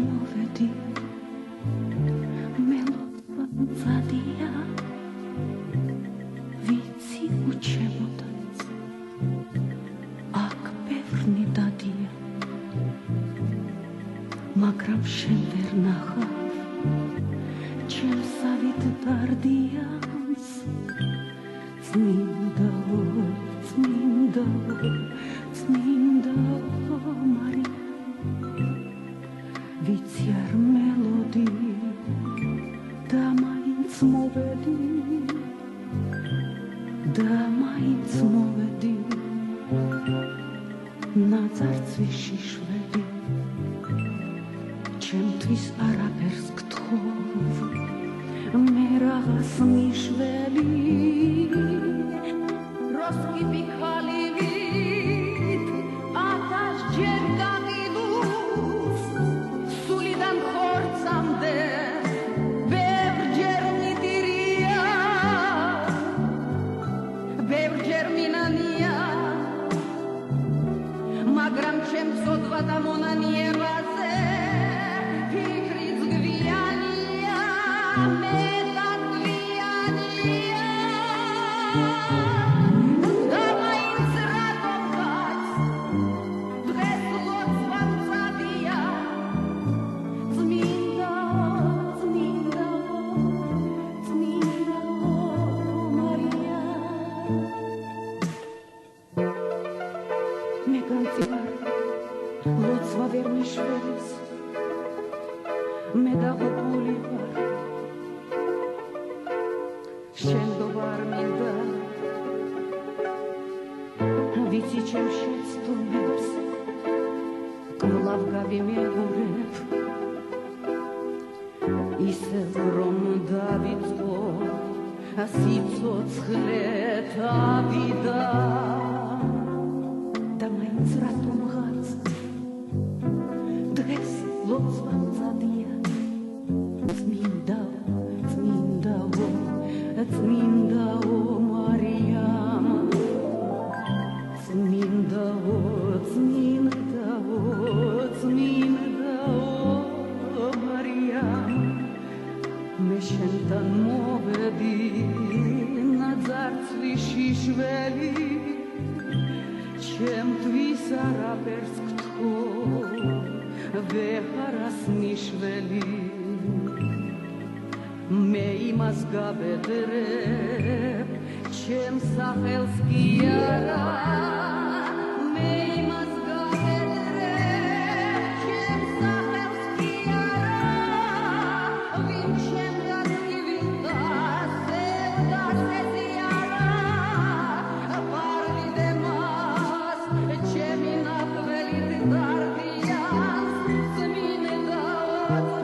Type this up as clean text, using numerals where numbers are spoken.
მოვედი მელოძადია ვიცი უჩემოდა აქ ბევრნი დადია მაგრამ შენ ვერ ნახავ ჩემსავით დარდიანს წმინდაო მარია ვიცი არ მელოდი და მაინც მოვედი ნაძარცვიში შვედი ჩემთვის არაფერს გთხოვ მე რაღაც მიშველი როსკიპი ხალივით ათასჯერ გამილუს სულიდან ხორცამდე ბევრჯერ მიდირია ბევრჯერ მინანია მაგრამ ჩემ ცოდვა და მონანიებაზე ფიქრიც გვიანია მე ლოცვა ვერ მიშველის მე დაღუპული ვარ შენდობა არ მინდა ვიცი ჩემ შეცდომებს კვლავ გავიმეორებ ისევ რომ დავიწყო სიცოცხლე თავიდან და მაინც რატომღაც დღეს ლოცვა მზადია წმინდაო მარიამ წმინდაო მარიამ მე შენთან მოვედი ნაძარცვიში შველი ჩემთვის არაფერს გთხოვ ვეღარას მიშველი მე იმას გავედრებ ჩემ სახელს კი არა მე იმას გავედრებ ჩემ სახელს კი არა ვინ ჩემგან მივიდა სევდას ეზიარა პარვიდე მას ჩემი ნახველი დარდიანს წმინდაო